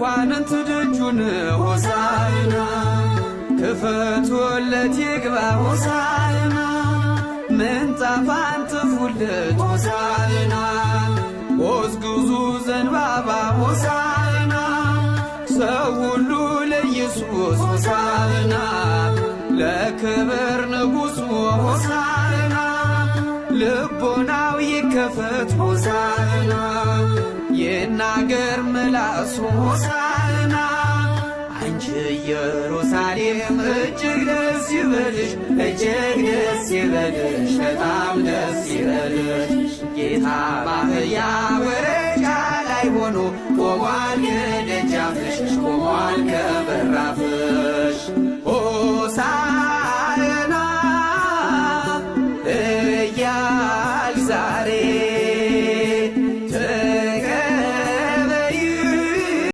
መኳንንት ደጁን ሆሳዕና ክፈቱለት ይግባ ሆሳዕና ምንጣፍ አንጥፉለት ሆሳዕና ጎዝጉዙ ዘንባባ ሆሳዕና ሰው ሁሉ ለኢየሱስ ሆሳዕና ለክብር ንጉሡ ሆሳዕና ልቦናው ይከፈት ሆሳዕና ይናገር ምላሱ ሆሳዕና አንቺ ኢየሩሳሌም እጅግ ደስ ይበልሽ እጅግ ደስ ይበልሽ በጣም ደስ ይበልሽ ጌታ በአህያ ውርንጫ ላይ ሆኖ ቆሟል ከደጃፍሽ